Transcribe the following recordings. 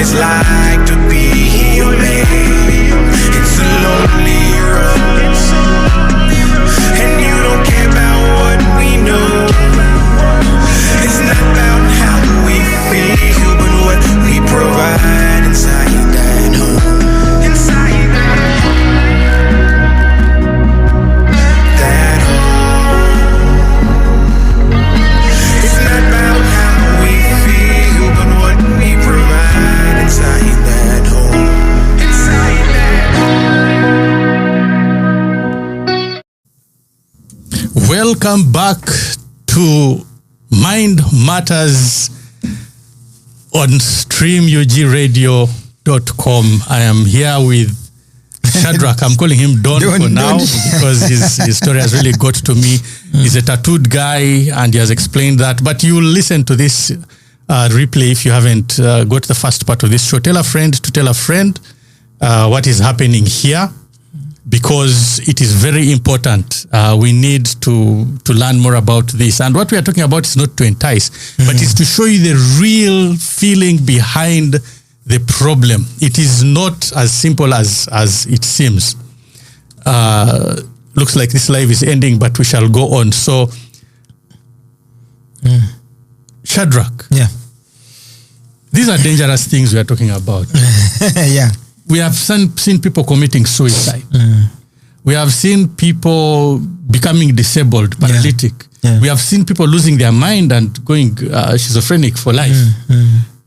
it's like to be your man. It's a lonely road, and you don't care about what we know. It's not about how we feel, but what we provide inside that home. Inside that home. It's not about how we feel, but what we provide inside that home. Inside that home. Welcome back to Mind Matters on streamugradio.com. I am here with Shadrach. I'm calling him Don for now because his story has really got to me. He's a tattooed guy and he has explained that. But you'll listen to this replay if you haven't got the first part of this show. Tell a friend to tell a friend what is happening here, because it is very important. We need to learn more about this. And what we are talking about is not to entice, but it's to show you the real feeling behind the problem. It is not as simple as it seems. Looks like this live is ending, but we shall go on. So, Shadrach. Yeah. These are dangerous things we are talking about. Yeah. We have seen people committing suicide. We have seen people becoming disabled, paralytic. Yeah. We have seen people losing their mind and going schizophrenic for life.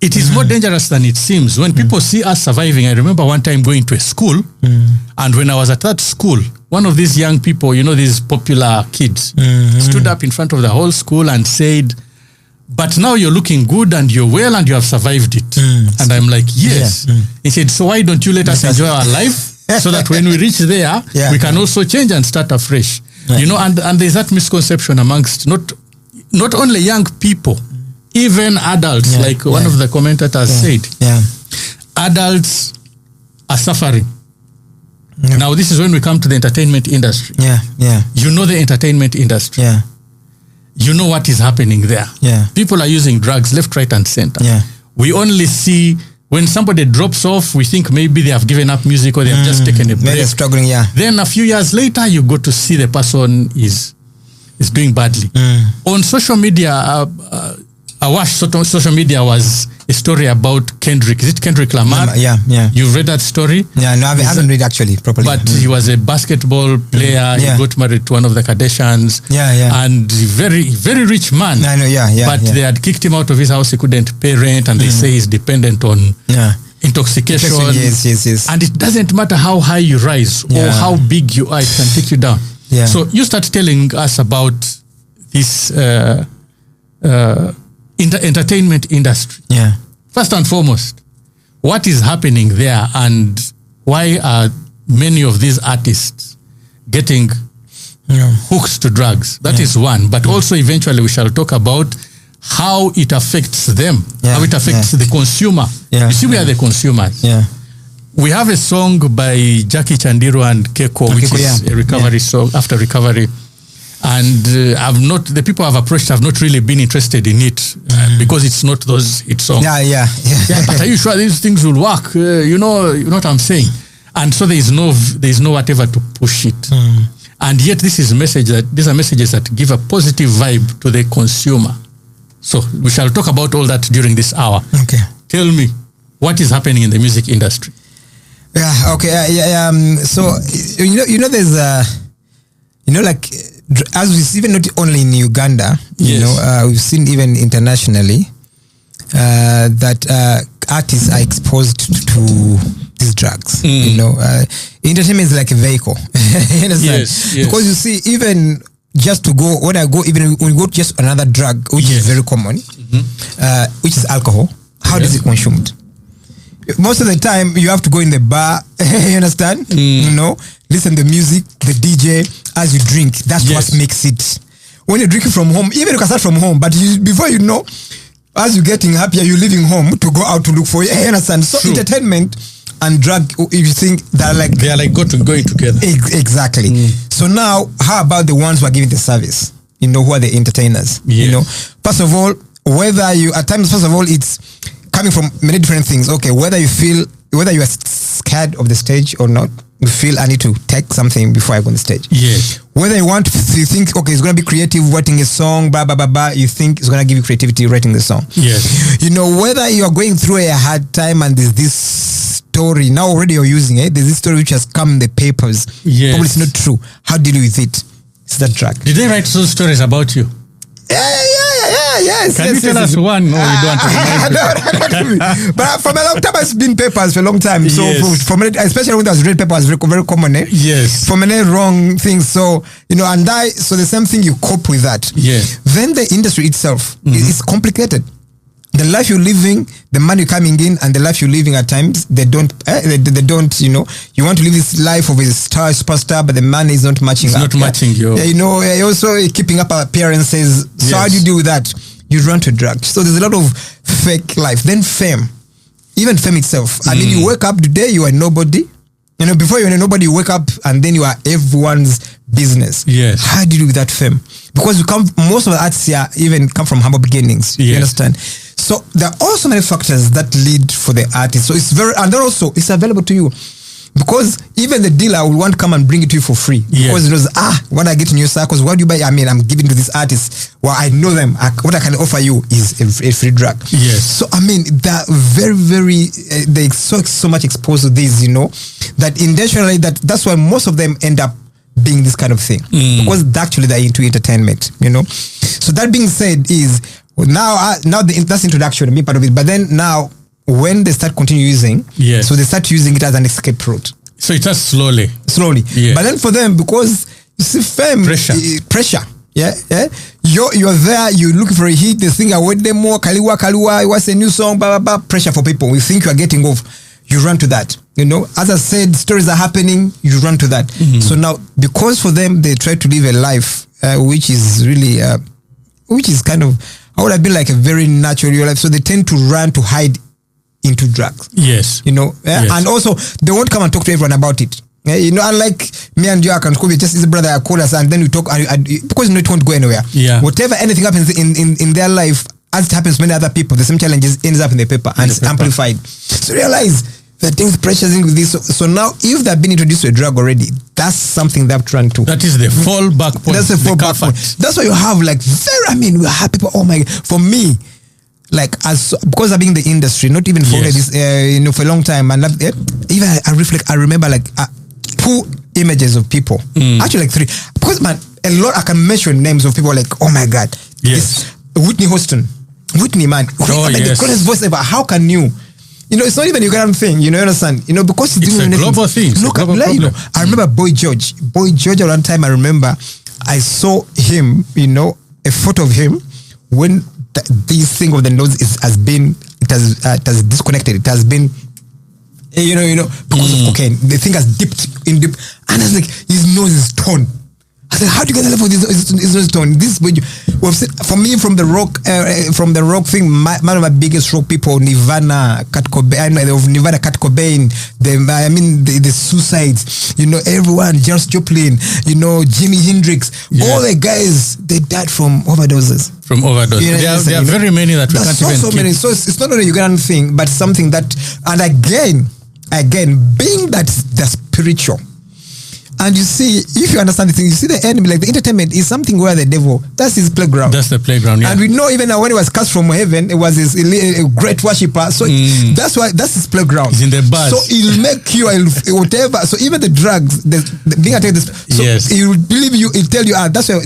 It is more dangerous than it seems. When people see us surviving, I remember one time going to a school, and when I was at that school, one of these young people, these popular kids, stood up in front of the whole school and said, "But now you're looking good and you're well and you have survived it." And I'm like, yes. He said, "So why don't you let us enjoy our life so that when we reach there, we can also change and start afresh?" And there's that misconception amongst not only young people, even adults, like one of the commentators said, adults are suffering. Now, this is when we come to the entertainment industry. You know the entertainment industry. You know what is happening there. People are using drugs left, right, and center. We only see when somebody drops off, we think maybe they have given up music or they have just taken a break. They're struggling, Then a few years later, you go to see the person is doing badly. On social media, I watched social media was a story about Kendrick. Is it Kendrick Lamar? You've read that story? Yeah, no, I haven't read actually properly. But he was a basketball player. He got married to one of the Kardashians. And very, very rich man. I know, But they had kicked him out of his house. He couldn't pay rent, and they say he's dependent on intoxication. Yes. And it doesn't matter how high you rise or how big you are, it can take you down. So you start telling us about this entertainment industry. First and foremost, what is happening there and why are many of these artists getting hooked to drugs? That is one. But also eventually we shall talk about how it affects them, how it affects the consumer. You see, we are the consumers. We have a song by Jackie Chandiru and Keko, which is a recovery song, after recovery. And the people I've approached have not really been interested in it because it's not those hit songs. But are you sure these things will work? You know what I'm saying? And so there is no whatever to push it. And yet these are messages that give a positive vibe to the consumer. So we shall talk about all that during this hour. Okay. Tell me, what is happening in the music industry? So there's like, as we see, even not only in Uganda, we've seen even internationally that artists are exposed to these drugs. Entertainment is like a vehicle. You understand? Yes. Because you see, even just to go, when we go to just another drug, which is very common, which is alcohol. How does it consumed? Most of the time, you have to go in the bar. You understand? Listen to the music, the DJ, as you drink. That's what makes it. When you're drinking from home, even you can start from home, but before you know, as you're getting happier, you're leaving home to go out to look for it. You understand? So entertainment and drug, if you think they are like going together. Exactly. So now, how about the ones who are giving the service? Who are the entertainers? First of all, it's coming from many different things. Okay, whether you are scared of the stage or not, you feel I need to take something before I go on the stage. Yes. Whether you think, okay, it's going to be creative writing a song, blah, blah, blah, blah, you think it's going to give you creativity writing the song. Yes. You know, whether you are going through a hard time and there's this story, now already you're using it, there's this story which has come in the papers. Yes. Probably it's not true. How deal with it? It's that track. Did they write those stories about you? Yes. Can you tell us one? No, you don't want to remind No, but for a long time, it's been papers for a long time. So Yes. for many, especially when there's red papers, very, very common. Yes. For many wrong things. So, you know, so the same thing, you cope with that. Yes. Then the industry itself is complicated. The life you're living, the money coming in, and the life you're living at times, they don't, you know, you want to live this life of a superstar, but the money is not matching It's up. not matching your... Yeah, you know, also keeping up appearances. So Yes. how do you deal with that? You run to drugs. So there's a lot of fake life. Then fame. Even fame itself. I mean, you wake up today, you are nobody. You know, before you were nobody, you wake up and then you are everyone's business. Yes. How do you deal with that fame? Because most of the artists here even come from humble beginnings. You Yes. understand? So there are also many factors that lead for the artist. So and then also it's available to you. Because even the dealer will want to come and bring it to you for free. Yes. Because he knows, when I get in your circles, what do you buy? I mean, I'm giving to this artist. Well, I know them. What I can offer you is a free drug. Yes. So, I mean, they're very, very, they so much exposed to this, you know, that intentionally, that's why most of them end up being this kind of thing. Because actually they're into entertainment, you know. So that being said is, that's introduction, me part of it. But then now, when they start continue using, Yes. so they start using it as an escape route. So it does slowly. Yes. But then for them, because you see fame, pressure. Yeah. You're there, you're looking for a hit, they think I want them more, Kaliwa, what's a new song, blah, blah, blah, pressure for people. We think you are getting off, you run to that. You know, as I said, stories are happening, you run to that. So now, because for them, they try to live a life which is really, which is kind of, I would have been like a very natural life. So they tend to run to hide into drugs. Yes. You know, Yes. and also they won't come and talk to everyone about it. You know, unlike me and you, I can call you just as a brother, I call us and then we talk because you know it won't go anywhere. Yeah. Whatever, anything happens in their life, as it happens to many other people, the same challenges ends up in the paper and it's amplified. So realize that things pressures in with this. So now, if they've been introduced to a drug already, that's something they've run to. That is the fallback point. That's the fallback point. That's why you have like we have people. Oh my! For me, like because I've been in the industry, not even for Yes. this, you know, for a long time, and even I remember like 2 images of people, actually like 3. Because man, a lot I can mention names of people like, oh my God, Yes. Whitney Houston, man, Oh, like yes. the coolest voice ever. How can you? You know, it's not even a Ugandan thing, you know, you understand? You know, because It's a global thing. It's a Look, global you know, problem. I remember Boy George at one time. I remember I saw him, you know, a photo of him when this thing of the nose has disconnected. It has been, you know, because of cocaine. The thing has dipped in deep, and I was like, his nose is torn. I said, how do you get the level of his nose torn? This, for me, from the rock thing, one of my biggest rock people, Nirvana, Kurt Cobain, the Suicides, you know, everyone, Janis Joplin, you know, Jimi Hendrix, all the guys, they died from overdoses. From overdose. You know, there are very many that we can't even so keep. many. So it's not only a Ugandan thing, but something that, and again, being that the spiritual. And you see, if you understand the thing, you see the enemy, like the entertainment is something where the devil, that's his playground. That's the playground, yeah. And we know even when he was cast from heaven, it was a great worshipper. So that's why, that's his playground. He's in the bars. So he'll make you whatever. So even the drugs, the being attacked, so Yes. he'll believe you, he'll tell you, that's the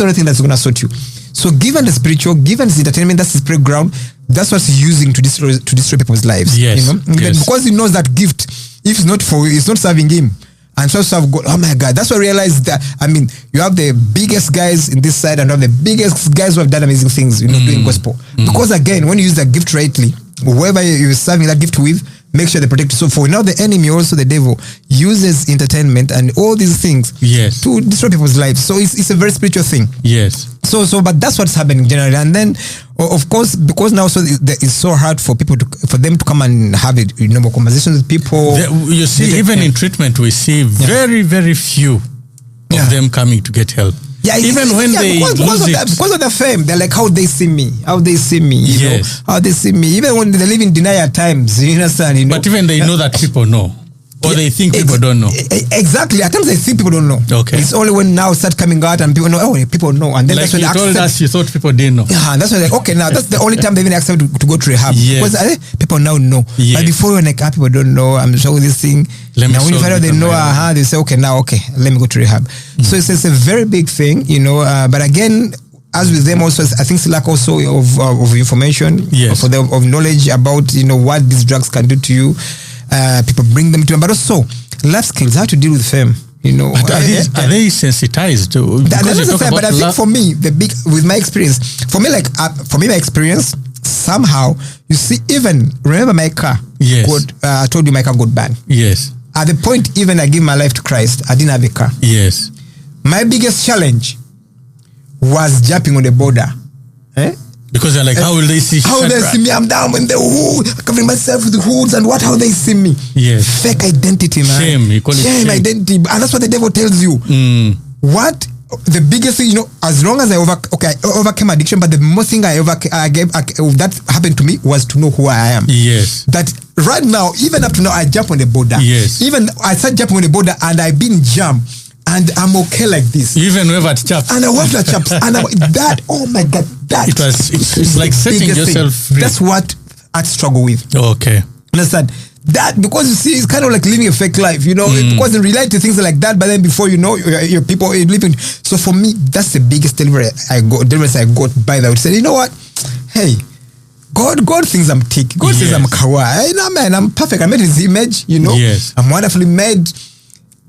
only thing that's going to sort you. So given the spiritual, given his entertainment, that's his playground. That's what he's using to destroy people's lives. Yes. You know? Yes. Because he knows that gift, if it's not serving him. And so serve God. Oh my God. That's why I realized that, I mean, you have the biggest guys in this side and you have the biggest guys who have done amazing things, you know, doing gospel. Because again, when you use that gift rightly, whoever you're serving that gift with, make sure they protect you. So for now, the enemy, also the devil, uses entertainment and all these things to destroy people's lives. So it's a very spiritual thing. Yes. So, but that's what's happening generally. And then, of course, because now it's so hard for people for them to come and have normal conversations with people. You see, even in treatment, we see very, very few of them coming to get help. Yeah, even when they because of the fame, they're like how they see me, you know, how they see me. Even when they live in denial at times, you understand, you know. But even they know that people know. Or they think people don't know. Exactly. At times they think people don't know. Okay. It's only when now start coming out and people know, oh, people know. And then like that's when you told us you thought people didn't know. Yeah, that's when okay, now that's the only time they even accept to go to rehab. Yes. Because people now know. Yes. But before when like people don't know, I'm sure this thing. Now when you find out they know, they say, okay, now let me go to rehab. So it's a very big thing, you know. But again, as with them also, I think it's lack also of information, yes, for them, of knowledge about, you know, what these drugs can do to you. People bring them to them, but also life skills, how to deal with fame, you know. But are they sensitized to? But I think for me, with my experience, my experience, somehow, you see, even remember my car. Yes. I told you my car got banned. Yes. At the point, even I gave my life to Christ, I didn't have a car. Yes. My biggest challenge was jumping on the border. Because they're like, how will they see? How will they see me? I'm down in the hood, covering myself with the hoods, and how they see me? Yes. Fake identity, man. Shame. You call it shame. Identity, and that's what the devil tells you. What the biggest thing, you know, as long as I overcame addiction, but the most thing that happened to me was to know who I am. Yes. That right now, even up to now, I jump on the border. Yes. Even I start jumping on the border, and I've been jammed. And I'm okay like this. You even wave at chaps. And I wave at chaps. And that, oh my God, that. It's like setting yourself free. That's what I struggle with. Okay. Understand? That, because you see, it's kind of like living a fake life, you know, because in reality things are like that, but then before you know, your people are living. So for me, that's the biggest deliverance I got by that. I would say, you know what? Hey, God thinks I'm tick. God says I'm kawaii. You know, man, I'm perfect. I made his image, you know. Yes. I'm wonderfully made.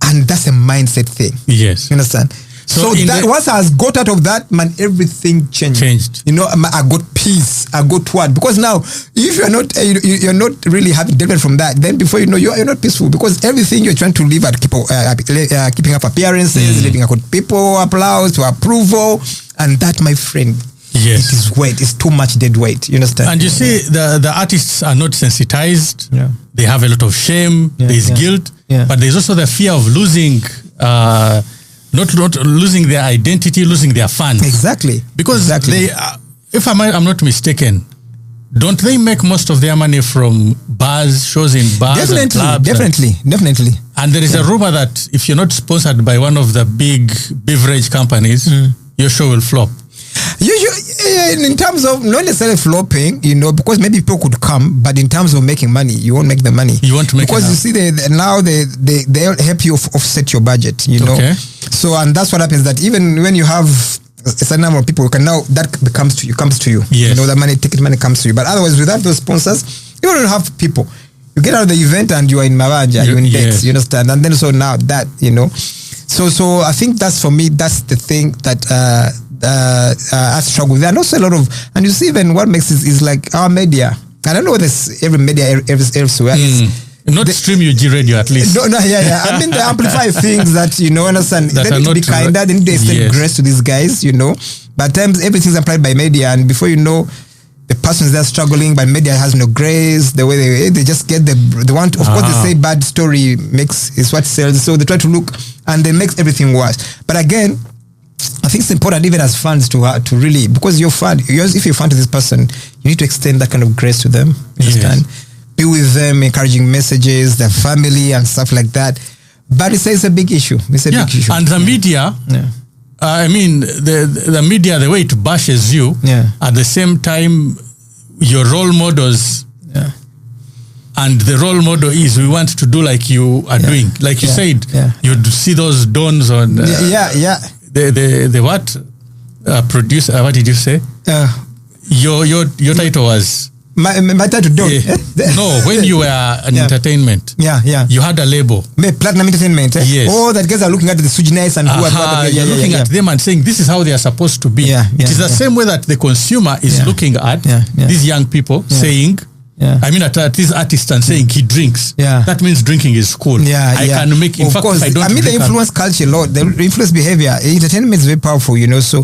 And that's a mindset thing. Yes. You understand? So that once I got out of that, man, everything changed. You know, I got peace. I got what? Because now, if you're not really having developed from that, then before you know, you're not peaceful, because everything you're trying to live at keeping up appearances, living with people, applause, to approval, and that, my friend, yes, it is weight. It's too much dead weight. You understand? And you see, the artists are not sensitized. Yeah. They have a lot of shame. There's guilt. Yeah. But there's also the fear of losing, not losing their identity, losing their fans. Exactly. Because they, if I'm not mistaken, don't they make most of their money from bars, shows in bars and clubs? Definitely. And there is a rumor that if you're not sponsored by one of the big beverage companies, your show will flop. In terms of not necessarily flopping, you know, because maybe people could come, but in terms of making money, you won't make the money. You won't make because you see, they help you offset your budget, you know. Okay. So, and that's what happens, that even when you have a certain number of people, that comes to you. Yes. You know, the ticket money comes to you. But otherwise, without those sponsors, you don't have people. You get out of the event and you are in Mavanja, you're in debts, you understand? And then so now that, you know. So I think that's, for me, that's the thing that I struggle with. And also a lot of, and you see, even what makes it is like our media. I don't know whether it's every media elsewhere. Not Stream UG Radio, at least. No, yeah. I mean, they amplify things that, you know, understand. They need to be kinder. They need to extend grace to these guys, you know. But at times, everything's applied by media, and before you know, the person's there struggling, but media has no grace. The way they just get the want. Of course, they say bad story is what sells. So they try to look, and they make everything worse. But again, I think it's important, even as fans, to really, because you're fan. If you're fan to this person, you need to extend that kind of grace to them. You understand? Be with them, encouraging messages, their family and stuff like that. But it's a big issue. It's a big issue. And the media. Yeah. I mean, the media, the way it bashes you, at the same time, your role models, and the role model is, we want to do like you are doing. Like you said, you'd see those dons on... The what? Producer, what did you say? Your title was... My title, Don. No, when you were an entertainment, you had a label. Platinum Entertainment. Yes. Oh, that guys are looking at the Sujinais and you're looking at them and saying, this is how they are supposed to be. It is the same way that the consumer is looking at these young people saying, I mean, at this artist and saying he drinks. That means drinking is cool. I can make, in fact, if I don't drink, the influence culture a lot. The influence behavior. Entertainment is very powerful, you know. So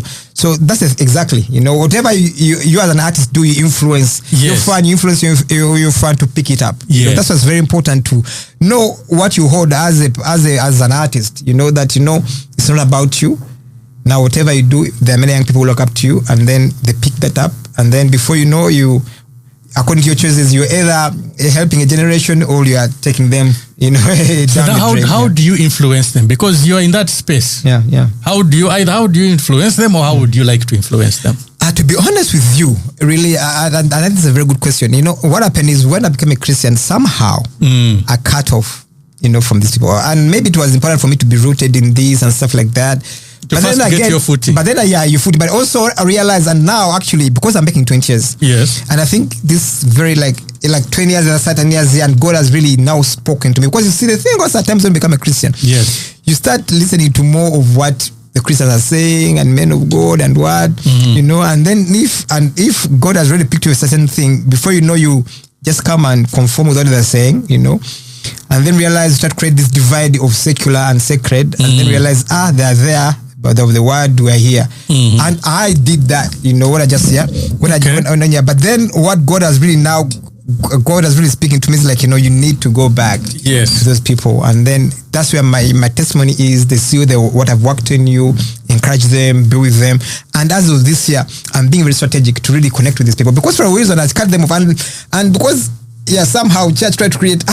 that's exactly, you know, whatever you as an artist do, you influence your fan. You influence your fan to pick it up. You know, that's what's very important, to know what you hold as an artist. You know that, you know, it's not about you. Now, whatever you do, there are many young people who look up to you, and then they pick that up, and then before you know, you, according to your choices, you're either helping a generation or you are taking them, you know, So down the drain. how do you influence them? Because you're in that space. Yeah. How do you influence them, or how would you like to influence them? To be honest with you, really, and that is a very good question. You know, what happened is when I became a Christian, somehow I cut off, you know, from these people. And maybe it was important for me to be rooted in this and stuff like that. But first then get your footing. But then, your footing. But also I realized, and now actually, because I'm making 20 years. Yes. And I think this very like 20 years, certain years here, and God has really now spoken to me. Because you see, the thing was at times when you become a Christian, yes, you start listening to more of what the Christians are saying and men of God and what, you know, and then if God has really picked you a certain thing, before you know, you just come and conform with what they're saying, you know, and then realize, start create this divide of secular and sacred, and then realize, they are there, but of the word we are here. And I did that, you know, what I just hear. But then what God has really speaking to me is like, you know, you need to go back to those people. And then that's where my testimony is. They see what I've worked in you, encourage them, be with them. And as of this year, I'm being very strategic to really connect with these people. Because for a reason, I cut them off. And because, somehow church tried to create,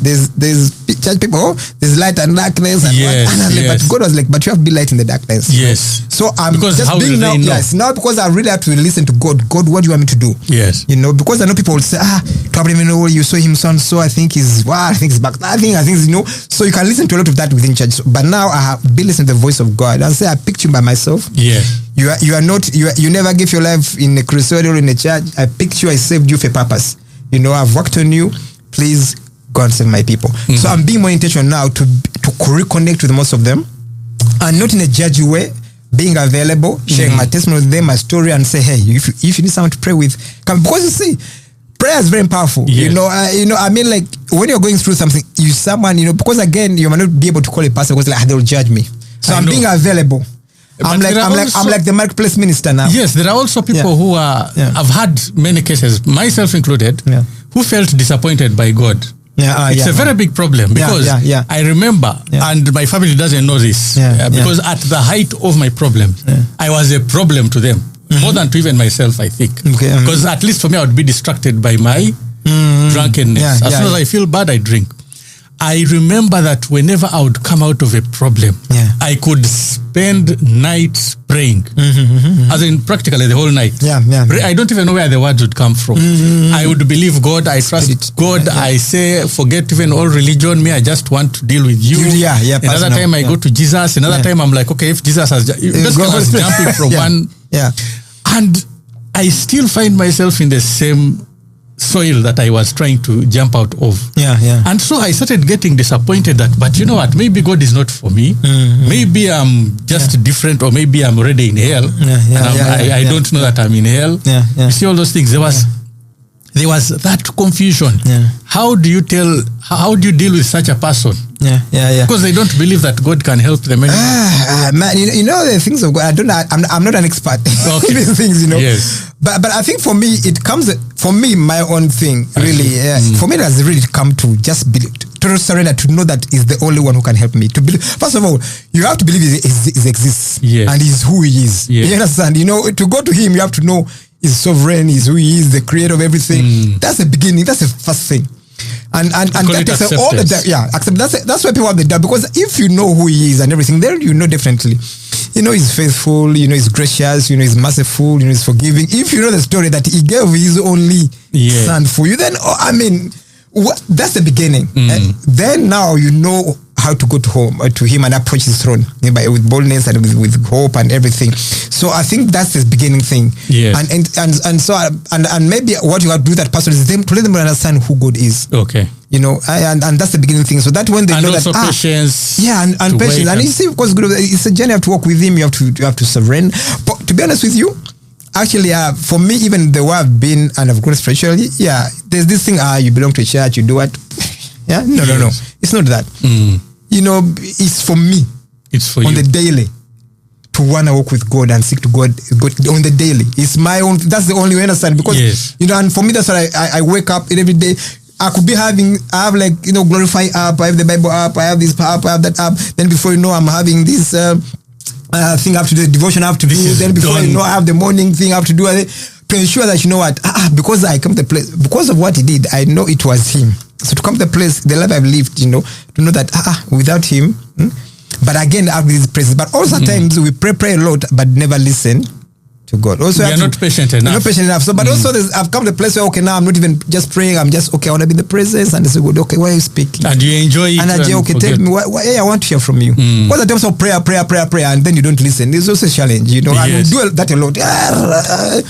there's church people, there's light and darkness. And but God was like, but you have to be light in the darkness. Yes. So I'm because just being now, now because I really have to listen to God. God, what do you want me to do? Yes. You know, because I know people will say, probably you know, you saw him so I think he's backstabbing, I think, you know, so you can listen to a lot of that within church. But now I have been listening to the voice of God. I say, I picked you by myself. Yeah. You never gave your life in a crusade or in a church. I picked you, I saved you for a purpose. You know, I've worked on you. Please go and save my people. So I'm being more intentional now to reconnect with most of them, and not in a judgy way, being available, sharing my testimony with them, my story, and say, hey, if you need someone to pray with, come. Because you see, prayer is very powerful. Yes. You know, I mean, like when you're going through something, you know, because again, you might not be able to call a pastor because like they'll judge me. So I'm being available. I'm like the marketplace minister now. Yes, there are also people who are. I've had many cases, myself included, who felt disappointed by God. It's a very big problem because I remember, and my family doesn't know this, because at the height of my problem, I was a problem to them, more than to even myself, I think. Because at least for me, I would be distracted by my drunkenness. As soon as I feel bad, I drink. I remember that whenever I would come out of a problem, I could spend nights praying, as in practically the whole night. I don't even know where the words would come from. I would believe God. I trust God. I say, forget even all religion. Me, I just want to deal with you. Another time I go to Jesus. Another time I'm like, okay, if Jesus has, this guy was jumping from one. And I still find myself in the same soil that I was trying to jump out of. And so I started getting disappointed that, but you know what, maybe God is not for me. Maybe I'm just different, or maybe I'm already in hell. I don't know that I'm in hell. You see all those things. There was that confusion. How do you deal with such a person? Because they don't believe that God can help them anymore. Man, you know the things of God. I'm not an expert in these things, you know. But I think for me it comes for me my own thing really. For me it has really come to just believe, to surrender, to know that is the only one who can help me. To believe, first of all, you have to believe he exists and he's who he is. You understand? You know, to go to him, you have to know he's sovereign, he's who he is, the creator of everything. That's the beginning. That's the first thing. And that takes all the accept. That's why people have the doubt, because if you know who he is and everything, then you know definitely. You know he's faithful, you know he's gracious, you know he's merciful, you know he's forgiving. If you know the story that he gave his only son for you, then that's the beginning. Then now you know how to go to him and approach his throne with boldness and with hope and everything. So I think that's the beginning thing. And maybe what you have to do that person is to let them understand who God is. You know, and that's the beginning thing. So that when they know that patience. And patience. And you see, because it's a journey. You have to walk with him. You have to surrender. But to be honest with you, actually, for me, even the way I've been and I've grown spiritually, there's this thing. You belong to a church. You do what? No. It's not that. You know, it's for me. It's for you. On the daily. To want to walk with God and seek to God on the daily. It's my own. That's the only way I understand. Because, you know, and for me, that's why I wake up every day. I could be I have like, you know, Glorify app. I have the Bible app. I have this app. I have that app. Then before you know, I'm having this, thing I have to do, the devotion I have to do. Then before done. I have the morning thing I have to do. To ensure that, because I come to the place, because of what he did, I know it was him. So to come to the place, the life I've lived, to know that without him. But again, I have these praises. But also at times we pray a lot, but never listen to God. Also, we are not patient enough. Not patient enough. So, but also I've come to the place where, now I'm not even just praying. I'm just, I want to be in the presence. And they say, okay, why are you speaking? And you enjoy it. And I say, okay, tell me, I want to hear from you. Because the times of prayer, and then you don't listen. It's also a challenge, And we do that a lot.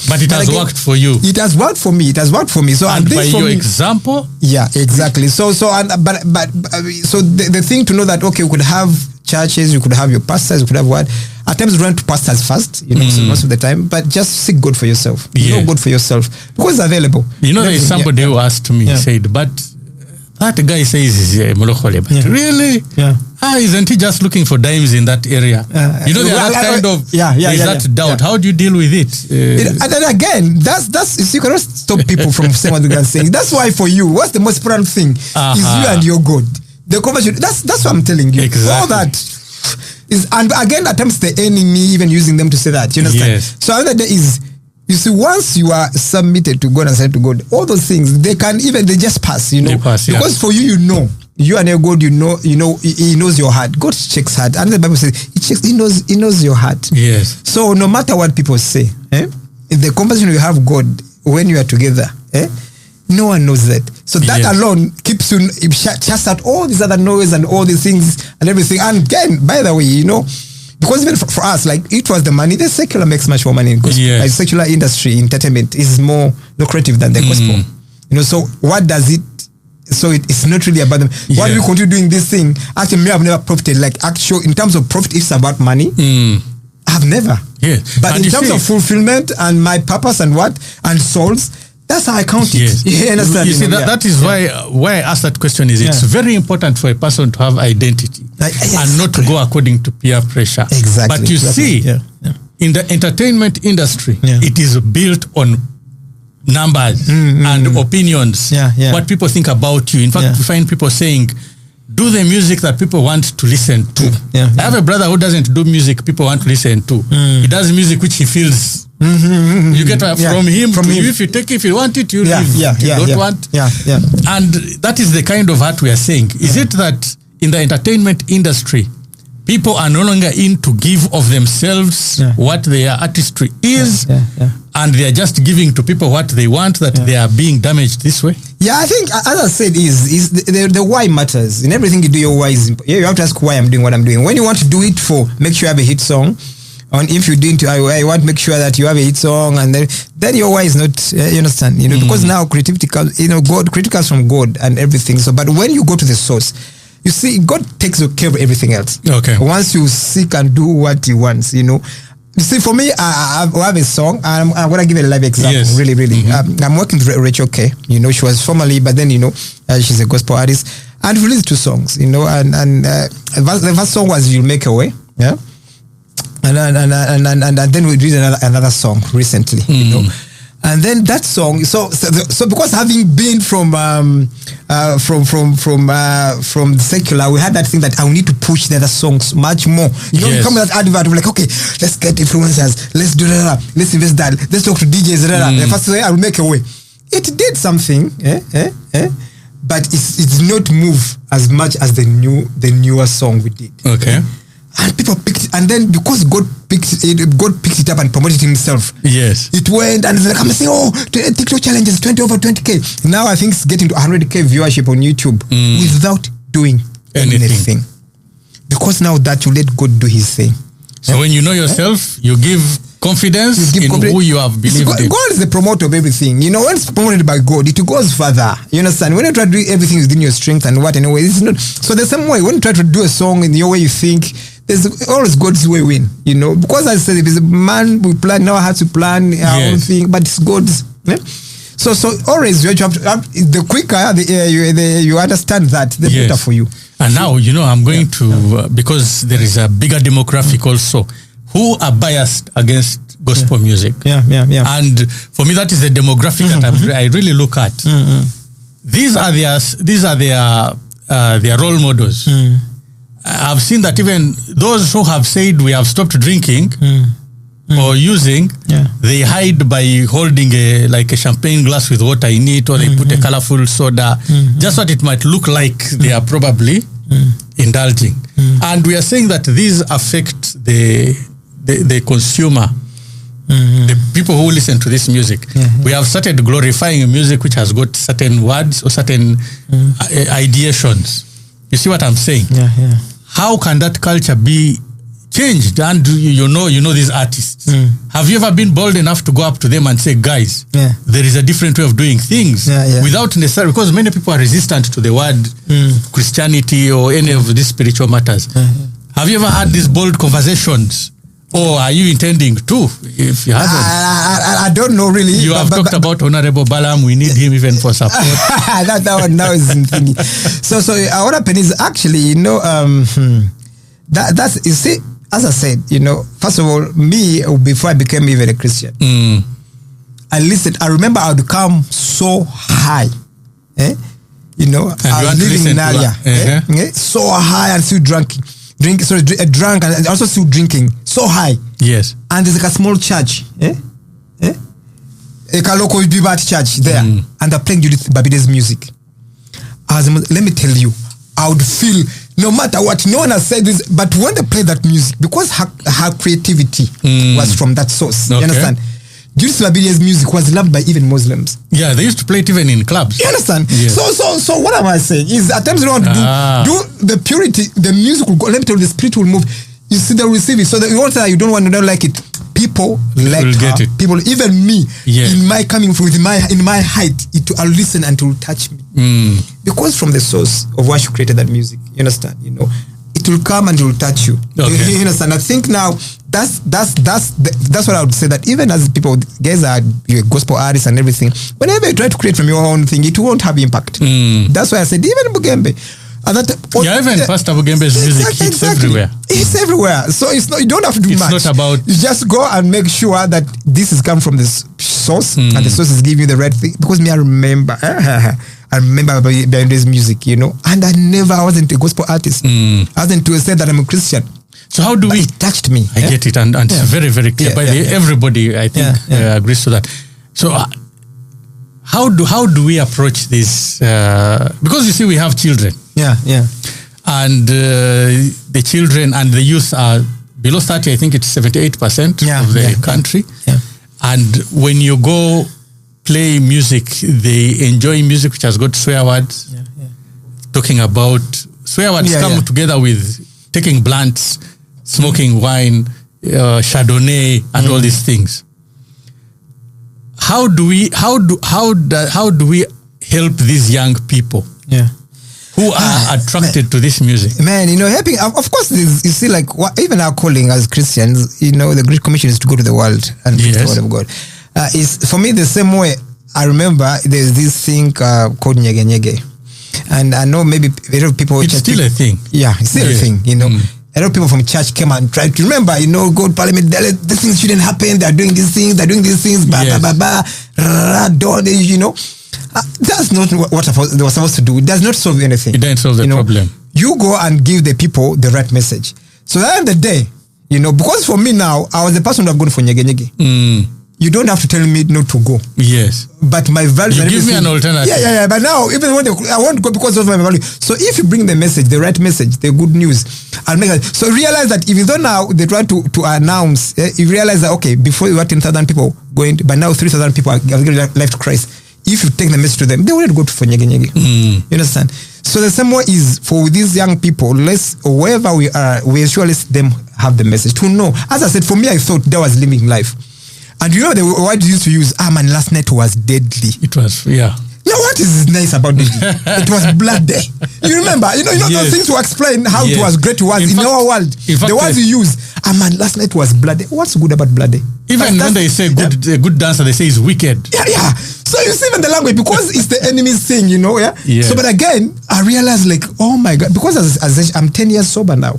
But it has worked for you. It has worked for me. So and by your example. Yeah, exactly. So the thing to know that, okay, we could have churches, you could have your pastors, you could have what? At times run to pastors first, so most of the time, but just seek God for yourself. Know God for yourself. Because it's available. There's somebody who asked me, said, but that guy says he's Molokole, but really? Isn't he just looking for dimes in that area? There's that doubt. How do you deal with it? And then again, that's you cannot stop people from saying what they're saying. That's why for you, what's the most important thing is you and your God. The conversation, that's what I'm telling you. Exactly. All that is, and again, at times the enemy even using them to say that. You understand? Yes. So another day is, you see, once you are submitted to God and said to God, all those things they just pass. They pass, because for you, you and your God, He knows your heart. God checks heart, and the Bible says He knows your heart. Yes. So no matter what people say, in the conversation you have God when you are together, no one knows that. So that alone keeps you, shuts out all these other noise and all these things and everything. And again, by the way, because even for us, like it was the money, the secular makes much more money. Because the secular industry, entertainment is more lucrative than the gospel. So what does it? So it's not really about them. Why do we continue doing this thing? Actually, me, I've never profited. Like actually, in terms of profit, it's about money. I've never. But in terms of fulfillment and my purpose and souls, that's how I count it. You understand? You see, that is why I asked that question is it's very important for a person to have identity and not to go according to peer pressure. Exactly. But you see, in the entertainment industry, it is built on numbers and opinions, what people think about you. In fact, you find people saying, do the music that people want to listen to. I have a brother who doesn't do music people want to listen to. He does music which he feels. You get from him. If you want it, you leave. If you don't want. And that is the kind of heart we are saying. Is it that in the entertainment industry, people are no longer in to give of themselves what their artistry is, and they are just giving to people what they want, that they are being damaged this way? Yeah, I think, as I said, is the why matters. In everything you do, your why is important. You have to ask why I'm doing what I'm doing. When you want to do it for, make sure you have a hit song. And if you didn't, I want to make sure that you have a hit song, and then your why is not, you understand, because now creativity comes, creativity comes from God and everything. So, but when you go to the source, you see, God takes care of everything else. Okay. Once you seek and do what He wants, You see, for me, I have a song. I'm going to give a live example. Yes. Really, really. I'm working with Rachel K. She was formerly, but then, she's a gospel artist. And we released 2 songs, and the first song was You'll Make a Way. Yeah. And then we did another song recently, and then that song. So because having been from secular, we had that thing that I need to push the other songs much more. You come with that advert, we're like, okay, let's get influencers, let's do that, let's invest that, let's talk to DJs. The first way I will make a way. It did something, but it's not move as much as the newer song we did. Okay. And people picked it, and then because God picked it up and promoted Himself. Yes. It went, and it's like, I'm saying, TikTok challenges 20 over 20K. Now I think it's getting to 100K viewership on YouTube without doing anything. Because now that you let God do His thing. So when you know yourself, you give confidence in who you have believed in. God is the promoter of everything. When it's promoted by God, it goes further. You understand? When you try to do everything within your strength and what anyway, it's not. So the same way, when you try to do a song in your way you think, there's always God's way win. Because I said, if it's a man, we plan, now I have to plan our own thing, but it's God's. So always you have to, the quicker you understand that, the better for you. And now, I'm going to, because there is a bigger demographic also, who are biased against gospel music. Yeah. And for me, that is the demographic that I really look at. These are their role models. I've seen that even those who have said we have stopped drinking or using, they hide by holding a champagne glass with water in it, or they put a colorful soda, just what it might look like they are probably indulging. And we are saying that these affect the consumer, the people who listen to this music. We have started glorifying music which has got certain words or certain ideations. You see what I'm saying? How can that culture be changed? And you know these artists. Have you ever been bold enough to go up to them and say, guys, there is a different way of doing things, without necessarily, because many people are resistant to the word Christianity or any of these spiritual matters. Have you ever had these bold conversations? Or are you intending to? If you haven't, I don't know really. You have talked about Honorable Balaam. We need him even for support. that one now is thinking. So what happened is actually, that's, you see, as I said, first of all, me, before I became even a Christian, I listened. I remember I would come so high, I was living in Naria, so high and still drunk and also still drinking, so high. Yes. And there's like a small church, a local Bibat church there, and they're playing Judith Babide's music. Let me tell you, I would feel, no matter what, no one has said this, but when they play that music, because her creativity was from that source, you understand? Judith Babide's music was loved by even Muslims. Yeah, they used to play it even in clubs. You understand? Yes. So what am I saying is at times you don't want to do the purity, the music will go, let me tell you, the spirit will move. You see, they'll receive it. So you won't say you don't like it. People like her. Get it. People, even me, in my coming from in my height, I'll listen and it will touch me. Because from the source of why she created that music, you understand? It will come and it will touch you. Okay. You understand? I think now that's what I would say, that even as people, guys are gospel artists and everything, whenever you try to create from your own thing, it won't have impact. That's why I said even Bugembe. And even Pastor Bugembe's music hits everywhere. It's everywhere. So it's not, you don't have to do much. It's not about, you just go and make sure that this is come from this source and the source is giving you the right thing. Because I remember behind this music, and I wasn't a gospel artist. I wasn't to say that I'm a Christian. So how do but it touched me. I get it, and it's very, very clear. By the way, everybody, I think, agrees to that. So how do we approach this? Because you see, we have children. And the children and the youth are below 30. I think it's 78% of the country. And when you go play music, they enjoy music which has got swear words. Talking about swear words come together with taking blunts, smoking wine, Chardonnay, and all these things. How do we help these young people who are attracted to this music? Man, helping, of course, you see, like, even our calling as Christians, the Great Commission is to go to the world and preach the word of God. Is for me the same way. I remember there's this thing called Nyege Nyege. And I know maybe a lot of people... It's still a thing. Yeah, it's still a thing, A lot of people from church came and tried to remember, God, Parliament, these things shouldn't happen. They're doing these things, that's not what they were supposed to do. It does not solve anything. It doesn't solve the problem. You go and give the people the right message. So at the end of the day, because for me now, I was the person who have gone for Nyege Nyege. You don't have to tell me not to go. Yes. But my values... You give me an alternative. Yeah. But now, even when I won't go because of my value. So if you bring the message, the right message, the good news, I'll make it. So realize that even though now they try to announce, you realize that, okay, before you were 10,000 people going, but now 3,000 people are giving life to Christ. If you take the message to them, they wouldn't go for Nyege Nyege. You understand? So the same way is for these young people, wherever we are, we ensure let them have the message to know. As I said, for me, I thought that was living life. And the word used to use, man, last night was deadly. It was, Now, what is nice about deadly? It was bloody. You remember, those things to explain how it was great was in our world. The words you use, man, last night was bloody. What's good about bloody? Even when they say a good dancer, they say it's wicked. Yeah. So you see even the language, because it's the enemy's thing, So, but again, I realized like, oh my God, because as I'm 10 years sober now.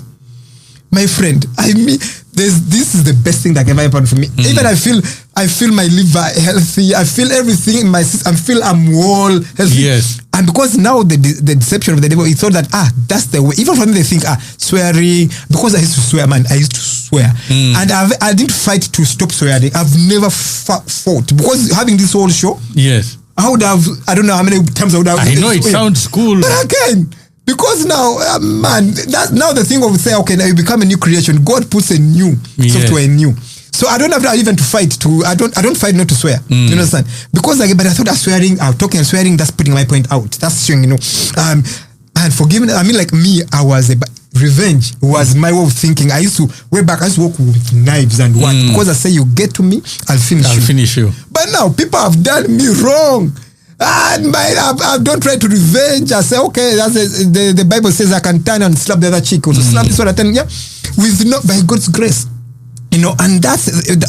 My friend, this is the best thing that can ever happen for me. Even I feel my liver healthy. I feel everything in my system. I feel I'm all healthy. Yes. And because now the deception of the devil, he thought that, that's the way. Even for me, they think, swearing, because I used to swear, man, I used to swear. And I didn't fight to stop swearing. I've never fought. Because having this whole show, yes, I would have, I don't know how many times I would have. I know it sounds cool. But again, because now, man, that's now the thing of say, okay, now you become a new creation. God puts a new software in you. So I don't have to even to fight I don't fight not to swear. You understand? Because but I thought that swearing, talking and swearing, that's putting my point out. That's showing, and forgiveness. I mean, like me, I was revenge was my way of thinking. I used to walk with knives and what, because I say, you get to me, I'll finish you. But now people have done me wrong. And I don't try to revenge. I say, okay, that's the Bible says I can turn and slap the other cheek. Also slap this one, I turn, with not by God's grace. And that's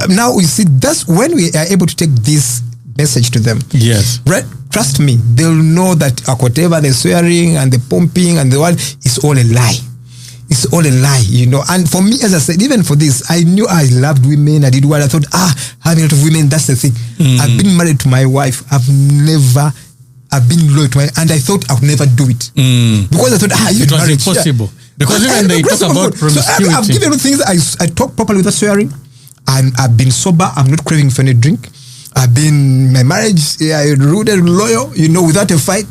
now you see, that's when we are able to take this message to them. Yes. Right? Trust me, they'll know that whatever the swearing and the pumping and the what is all a lie. It's all a lie, And for me, as I said, even for this, I knew I loved women. I did what I thought, having a lot of women, that's the thing. I've been married to my wife. I've been loyal to my, and I thought I would never do it. Because I thought, it was impossible. Because even they talk about promiscuity. So I've given you things, I talk properly without swearing. I've been sober. I'm not craving for any drink. I've been, my marriage, I rooted loyal, without a fight.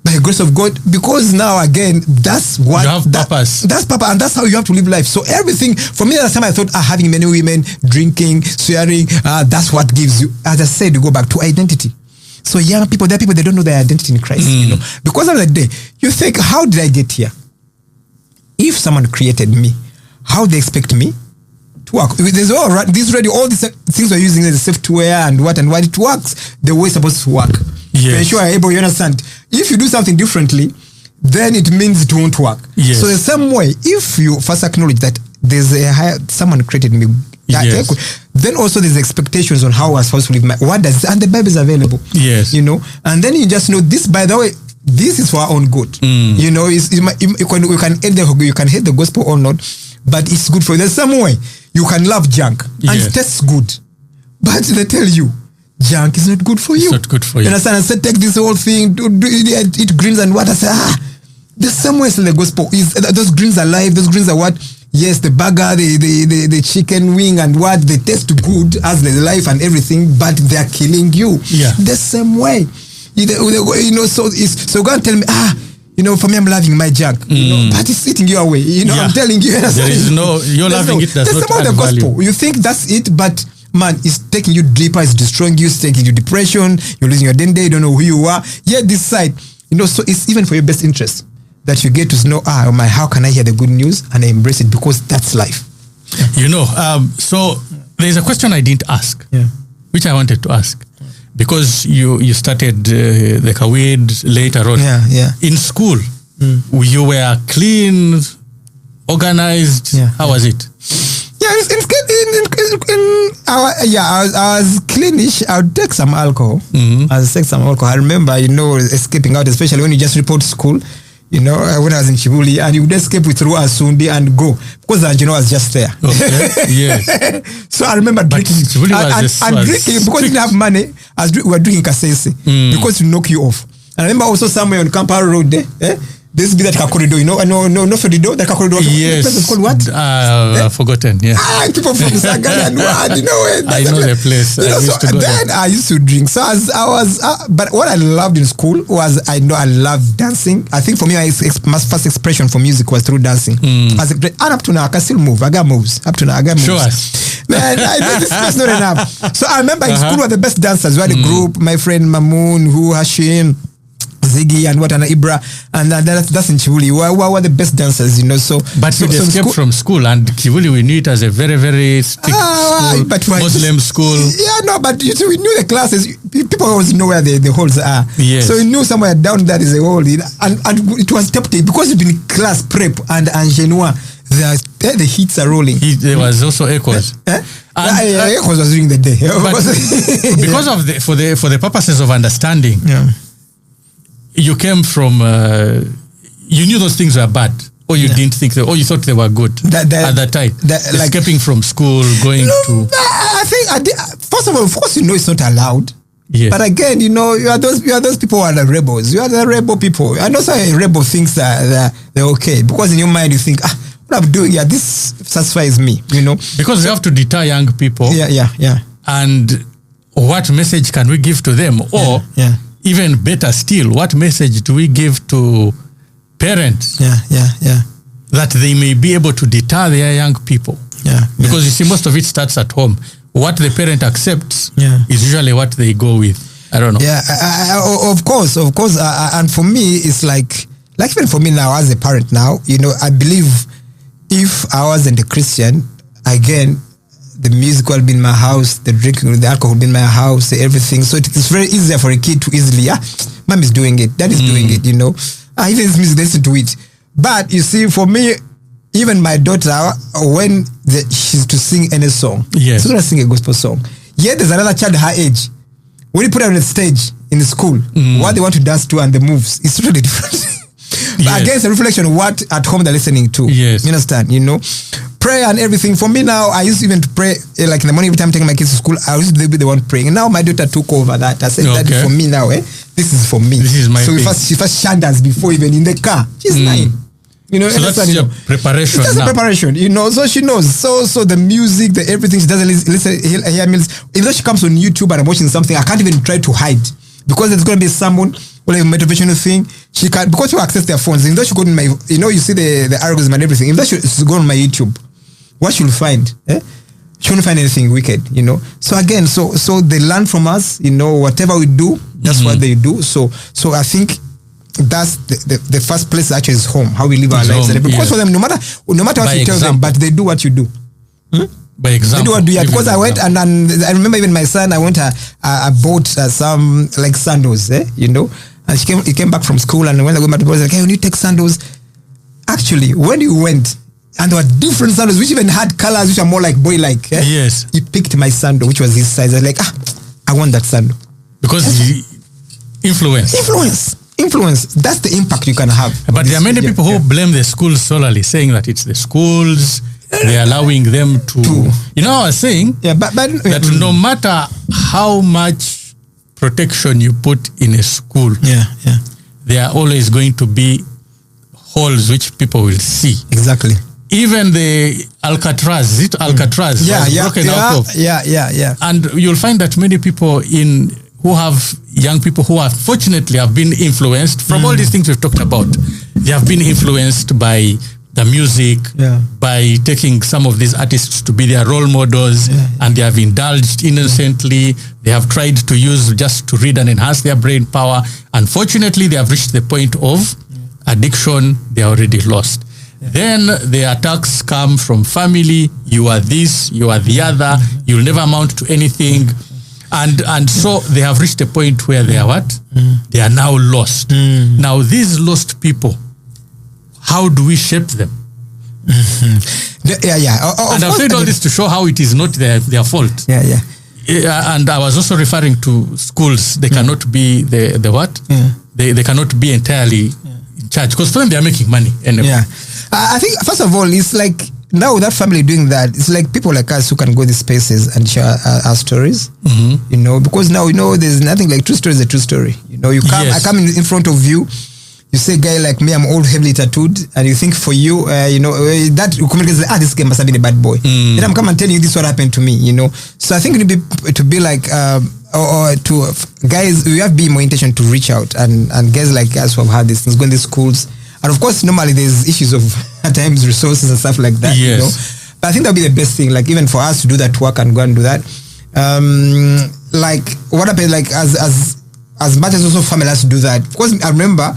By the grace of God, because now again, that's what you have purpose. That's purpose, and that's how you have to live life. So everything for me, at the time I thought, having many women, drinking, swearing, that's what gives you. As I said, you go back to identity. So young people, there are people, they don't know their identity in Christ. Because of the day, you think, how did I get here? If someone created me, how they expect me to work? There's all right. This already all these things we're using, the software and what it works the way it's supposed to work. Yes. To ensure you're able, you understand. If you do something differently, then it means it won't work. Yes. So the same way, if you first acknowledge that there's someone created me, then also there's expectations on how we're supposed to live. And the Bible is available. Yes. And then you just know this. By the way, this is for our own good. You can hate the gospel or not, but it's good for you. There's some way you can love junk and it tastes good, but they tell you junk is not good for you. It's not good for you. You understand? I said, take this whole thing, eat greens and what? I say, there's some ways in the gospel. Those greens are live. Those greens are what? Yes, the burger, the chicken wing and what? They taste good as the life and everything, but they are killing you. Yeah. The same way. So go and tell me, for me, I'm loving my junk, but it's eating you away. I'm telling you. There is you're loving it. That's not the gospel. You think that's it, but man, it's taking you deeper. It's destroying you. It's taking you depression. You're losing your day. You don't know who you are. Yet this side, so it's even for your best interest that you get to know, how can I hear the good news and I embrace it, because that's life. So there's a question I didn't ask, which I wanted to ask. Because you started the Kawid later on. In school, you were clean, organized. How was it? I was cleanish. I would take some alcohol. I remember, escaping out, especially when you just report to school. When I was in Chibuli, and you would escape through Asundi and go, because I was just there. Okay. Yes. So I remember drinking. And drinking, because we didn't have money, we were drinking kasese, because to knock you off. And I remember also somewhere on Kampala Road there, this be that corridor, no for the door, that corridor. Yes. The place is called what? I've forgotten, yeah. People from Sagana and what, I know the place. I used to go there. I used to drink. So but what I loved in school was, I loved dancing. I think for me, my first expression for music was through dancing. And up to now, I can still move. I got moves. Up to now, I got moves. Sure. Man, that's not enough. So I remember in school were the best dancers. We had a group, my friend Mamoon, Hashim, Ziggy and Ibra, and that's in Chivuli. We were the best dancers, So, but you escaped from school, and Chivuli we knew it as a very, very strict school, Muslim school. But we knew the classes. People always know where the holes are. Yes. So we knew somewhere down there is a hole, and it was tempting because we've been class prep and Genoa. The heats are rolling. There was also Echoes. Echoes was during the day. Because of for the purposes of understanding. You came from, you knew those things were bad, or you didn't think or you thought they were good at that time. Escaping from school, going to. I think, first of all, of course, it's not allowed. Yes. But again, you are those people who are the rebels. You are the rebel people. And also a rebel thinks that they're okay. Because in your mind you think, what I'm doing, this satisfies me, Because you have to deter young people. Yeah. And what message can we give to them? Or even better still, what message do we give to parents? Yeah. That they may be able to deter their young people. Because you see, most of it starts at home. What the parent accepts is usually what they go with. I don't know. Yeah, of course. And for me, it's like even for me now as a parent now, I believe if I wasn't a Christian, again, the music will be in my house, the drinking, the alcohol will be in my house, everything. So it's very easier for a kid to easily, mom is doing it, dad is doing it, even this music, listen to it. But you see, for me, even my daughter, when she's to sing any song, she's going to sing a gospel song. Yet there's another child her age. When you put her on the stage in the school, what they want to dance to and the moves, it's totally different. But again, it's a reflection of what at home they're listening to. Yes. You understand? Prayer and everything. For me now, I used even to pray, like in the morning, every time I'm taking my kids to school, I used to be the one praying. And now my daughter took over that. I said, Daddy, for me now, this is for me. This is my thing. She first shandas before even in the car. She's 9. So that's your preparation. That's a preparation, so she knows. So the music, the everything, she doesn't listen, hear me. Even though she comes on YouTube and I'm watching something, I can't even try to hide. Because there's going to be someone or a motivational thing. She can't, because you access their phones. Even though she go on my, you see the algorithm and everything. Even though she go on my YouTube, what she'll find, she won't find anything wicked, So again, so they learn from us, whatever we do, that's what they do. So I think that's the first place actually is home, how we live our lives. Because for them, no matter what you tell them, but they do what you do. By example. They do what you do. Because I went and I remember even my son, I bought some like sandals, and he came back from school, and when I went back to boys, like, hey, when you take sandals, actually, when you went, and there were different sandals which even had colors which are more like boy-like. Yes. He picked my sandal, which was his size. I was like, I want that sandal. Because Influence. That's the impact you can have. But there are many people who blame the schools solely, saying that it's the schools, they're allowing them to. I was saying that no matter how much protection you put in a school, there are always going to be holes which people will see. Exactly. Even the Alcatraz, Alcatraz? Broken out of. Yeah. And you'll find that many people who have young people who fortunately have been influenced from all these things we've talked about. They have been influenced by the music, by taking some of these artists to be their role models, and they have indulged innocently. They have tried to use just to read and enhance their brain power. Unfortunately, they have reached the point of addiction. They are already lost. Then the attacks come from family. You are this, you are the other. You'll never amount to anything. And so they have reached a point where they are what? They are now lost. Now these lost people, how do we shape them? And I've said all this to show how it is not their fault. And I was also referring to schools. They cannot be the what? They cannot be entirely in charge, because for them they are making money. Anyway. I think first of all, it's like now that family doing that, it's like people like us who can go these spaces and share our stories. Because now there's nothing like true story is a true story. You come, I come in front of you. You say, guy like me, I'm all heavily tattooed, and you think for you, that communicates, this guy must have been a bad boy. Then I'm coming and telling you this what happened to me, So I think to be like, or to guys, we have to be more intention to reach out and guys like us who have had these things, go in these schools. And of course, normally there's issues of at times resources and stuff like that, But I think that'll be the best thing, like even for us to do that work and go and do that. Like what happened, like as much as also family has to do that. Because I remember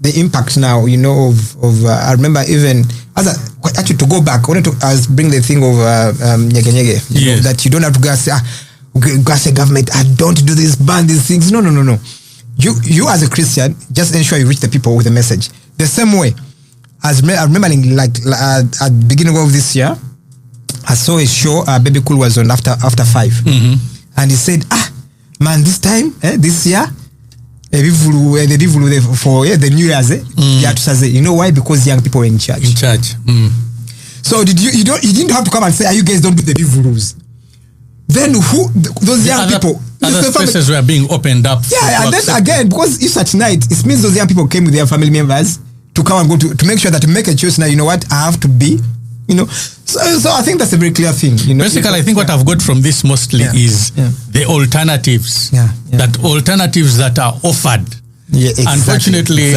the impact now, I remember even actually to go back, I wanted to bring the thing of nyege nyege, that you don't have to go say government, I don't do this, ban these things. No. You as a Christian, just ensure you reach the people with the message. The same way, as I remember, like at the beginning of this year, I saw a show. Baby Cool was on after 5, and he said, man, this time, this year, for the New Year's, you know why? Because young people were in charge. So you didn't have to come and say, you guys don't do the rules. Then those young people, Other spaces were being opened up. Yeah, and then again, because it's at night, it means those young people came with their family members to come and go to make sure that to make a choice now, you know what, I have to be, you know. So I think that's a very clear thing. You know, basically, I think what I've got from this mostly is the alternatives. That alternatives that are offered. Yeah, exactly, unfortunately,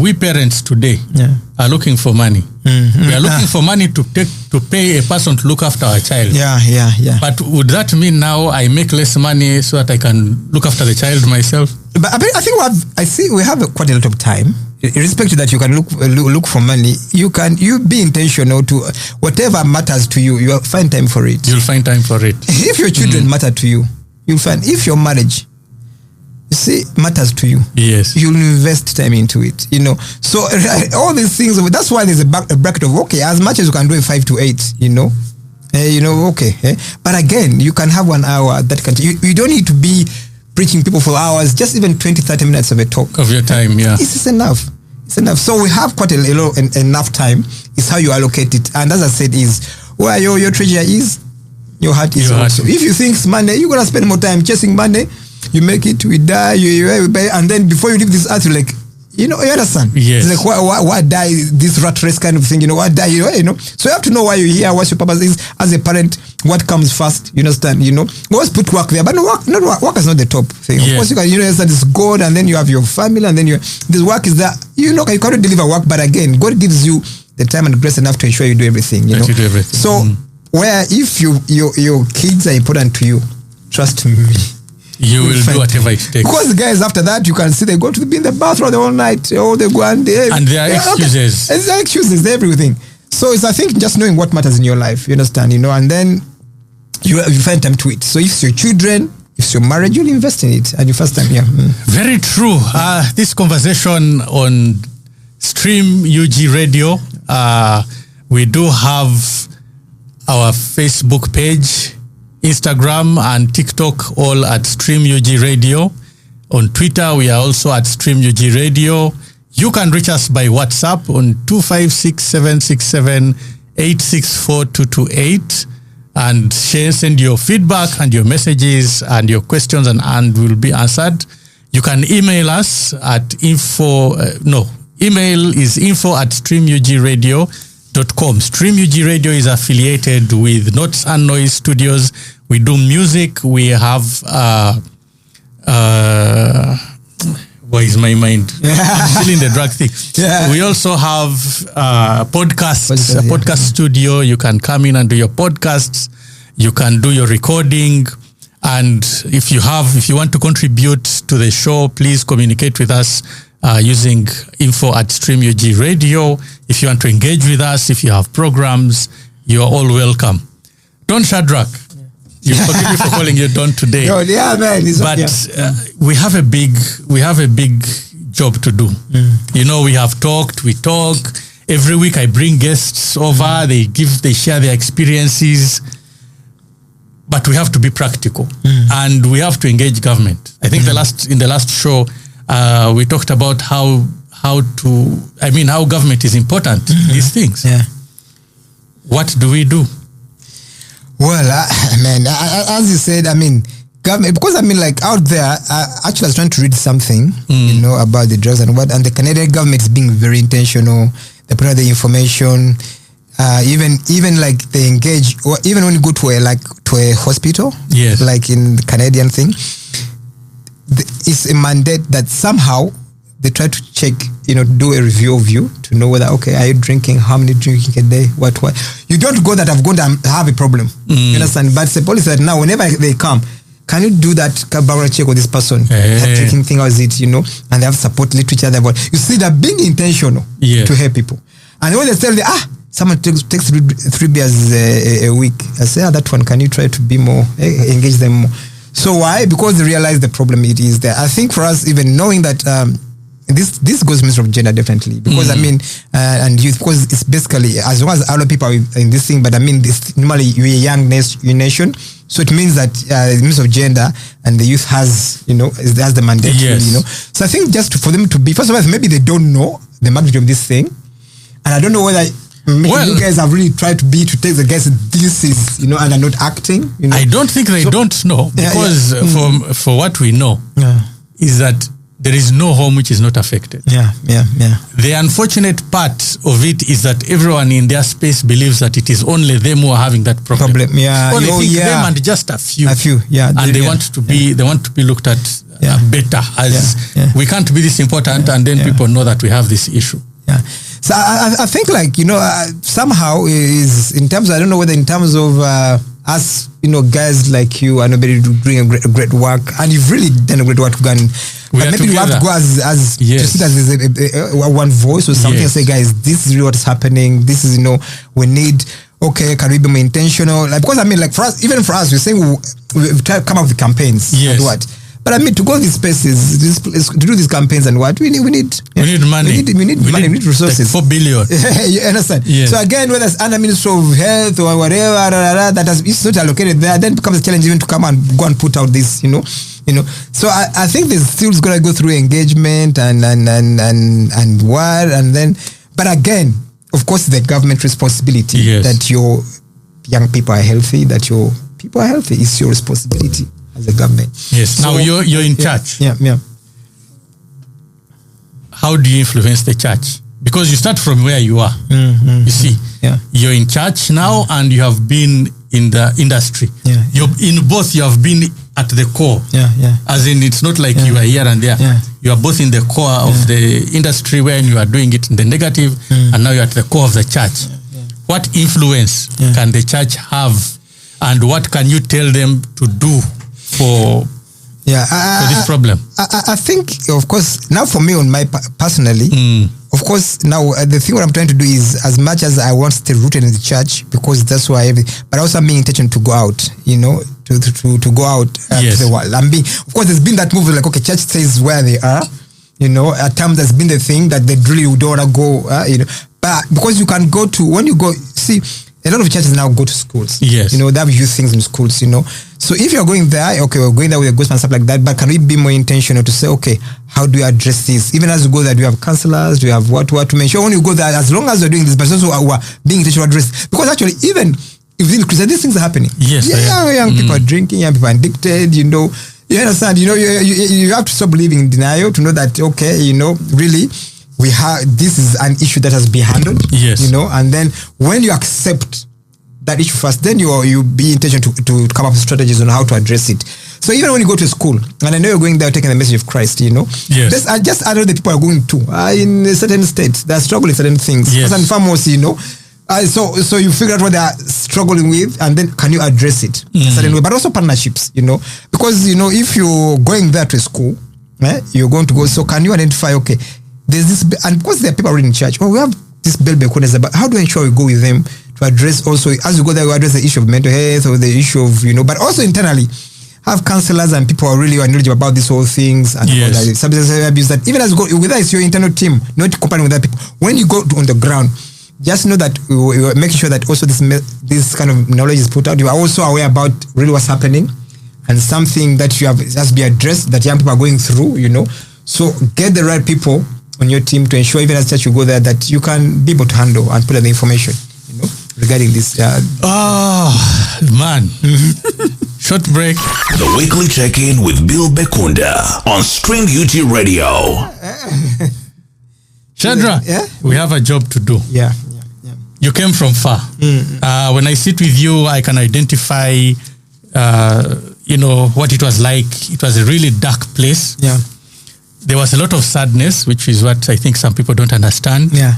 we parents today are looking for money. We are looking for money to pay a person to look after our child. Yeah. But would that mean now I make less money so that I can look after the child myself? But I think we have quite a lot of time. Irrespective that you can look for money, you be intentional to whatever matters to you. You'll find time for it. You'll find time for it. If your children matter to you, you'll find. If your marriage, you see, matters to you, yes, you'll invest time into it. You know, so all these things. That's why there's a bracket of as much as you can do it 5 to 8. You know, But again, you can have 1 hour that can. You don't need to be preaching people for hours. Just even 20-30 minutes of a talk of your time. Yeah, it's enough. It's enough. So we have quite enough time. It's how you allocate it. And as I said, is where your treasure is, your heart is also. If you think it's money, you're going to spend more time chasing money. You make it, we die, you and then before you leave this earth, you're like, you understand? Yes. It's like, why die, this rat race kind of thing, why die, you know? So you have to know why you're here, what your purpose is. As a parent, what comes first, you understand, Always put work there, but work is not the top thing. Yes. Of course, you can, that is God, and then you have your family, and then this work is that, you cannot deliver work, but again, God gives you the time and grace enough to ensure you do everything, You do everything. So, where if your kids are important to you, trust me, you will do whatever it takes. Because the guys after that, you can see they go to be in the bathroom the whole night, or they go and there are excuses. Okay. There are excuses, everything. So it's, I think, just knowing what matters in your life, you understand, and then you find time to it. So if it's your children, if it's your marriage, you'll invest in it at your first time. Very true. This conversation on Stream UG Radio, we do have our Facebook page, Instagram and TikTok, all at Stream UG Radio. On Twitter, we are also at Stream UG Radio. You can reach us by WhatsApp on 256-767-864-228 and send your feedback and your messages and your questions and will be answered. You can email us at email is info@streamugradio.com. Stream UG Radio is affiliated with Notes and Noise Studios. We do music. We have why is my mind? I'm still in the drug thing. Yeah. We also have podcasts, a podcast studio. You can come in and do your podcasts. You can do your recording. And if you want to contribute to the show, please communicate with us using info@streamug radio. If you want to engage with us, if you have programs, you are all welcome. Don Shadrach, you forgive me for calling you Don today. Oh, yeah, man. We have a big job to do. We talk. Every week I bring guests over, they share their experiences. But we have to be practical and we have to engage government. I think in the last show, we talked about how government is important in these things. Yeah. What do we do? Well, as you said, government, because out there, actually I was trying to read something, about the drugs and the Canadian government is being very intentional. They put out the information, even like they engage, or even when you go to a hospital, yes, like in the Canadian thing, it's a mandate that somehow they try to check, do a review of you to know whether, are you drinking, how many drinking a day, what. You don't go that I've gone to have a problem. You understand? But it's a policy that now whenever they come, can you do that background check with this person? That drinking thing, how is it, and they have support literature. You see, they're being intentional to help people. And when they tell you, someone takes 3 beers a week, I say, that one, can you try to be more, engage them more? So why? Because they realize the problem it is there. I think for us, even knowing that this goes ministry of gender definitely, because and youth, because it's basically as long as other people are in this thing, but this normally you're a young nation, so it means that the ministry of gender and the youth has the mandate. Yes. So I think just for them to be, first of all, maybe they don't know the magnitude of this thing, and I don't know whether Well, you guys have really tried to take the guys, this is, and they're not acting. I don't think they don't know, because for what we know is that there is no home which is not affected. Yeah. The unfortunate part of it is that everyone in their space believes that it is only them who are having that problem. Yeah. Only them and just a few. Yeah. And they want to be looked at better, as we can't be this important, and then people know that we have this issue. Yeah. So I think, like, somehow is in terms, I don't know whether in terms of us, guys like you are nobody doing a great work, and you've really done a great work. But maybe you have to go as to sit as a one voice or something and say, guys, this is really what's happening. This is, we need, can we be more intentional? Like, because like for us, even for us, we're saying we've tried to come up with campaigns and what. But to go these spaces, to do these campaigns and what, we need money. We need money. We need resources. Like $4 billion. You understand? Yes. So again, whether it's under Ministry of Health or whatever, it's not allocated there, then it becomes a challenge even to come and go and put out this, So I think this still is gonna go through engagement and what, and then, but again, of course, the government responsibility that your young people are healthy, that your people are healthy. It's your responsibility as a government. Yes. So, now you're in church. Yeah. How do you influence the church? Because you start from where you are. Mm-hmm. You see, you're in church now, and you have been in the industry. Yeah. You're in both. You have been at the core. Yeah. As in, it's not like you are here and there. Yeah. You are both in the core of the industry when you are doing it in the negative, and now you're at the core of the church. Yeah. What influence can the church have, and what can you tell them to do for this problem? I think, of course, now for me, on my personally, of course, now the thing what I'm trying to do is, as much as I want to stay rooted in the church, because that's why, but also I'm being intention to go out, to go out to the world. Of course, there's been that move like, okay, church stays where they are, at times there's been the thing that they really don't want to go, but because you can go to, when you go, see, a lot of churches now go to schools. Yes. They have youth things in schools, So if you're going there, okay, we're going there with a gospel and stuff like that, but can we be more intentional to say, okay, how do you address this? Even as you go there, do you have counselors? Do you have what to make sure when you go there, as long as you're doing this, but also are being intentional to address? Because actually, even within Christian, these things are happening. Yes. Young people are drinking, young people are addicted, You understand? You have to stop living in denial to know that, okay, really, this is an issue that has been handled. Yes. And then when you accept that issue first, then you be intentional to come up with strategies on how to address it. So even when you go to school, and I know you're going there taking the message of Christ, Yes. I know the people are going to in a certain state, they're struggling with certain things. Yes. First and foremost, so you figure out what they're struggling with, and then can you address it in a certain way? But also partnerships, because if you're going there to school, you're going to go. So can you identify? Okay, there's this, and because there are people already in church. Oh, we have this Bell Bekones, but how do I ensure we go with them to address also, as you go there, we address the issue of mental health or the issue of, but also internally have counselors and people who are really knowledgeable about these whole things and about that, substance abuse, that even as you go, whether it's your internal team, not comparing with other people, when you go on the ground, just know that we're making sure that also this kind of knowledge is put out. You are also aware about really what's happening and something that you have has to be addressed that young people are going through, So get the right people on your team to ensure, even as church you go there, that you can be able to handle and put out the information, regarding this. Man. Short break. The weekly check-in with Bill Bekunda on Stream UT Radio. Shadrach, we have a job to do. Yeah. You came from far. When I sit with you, I can identify, what it was like. It was a really dark place. Yeah. There was a lot of sadness, which is what I think some people don't understand. Yeah.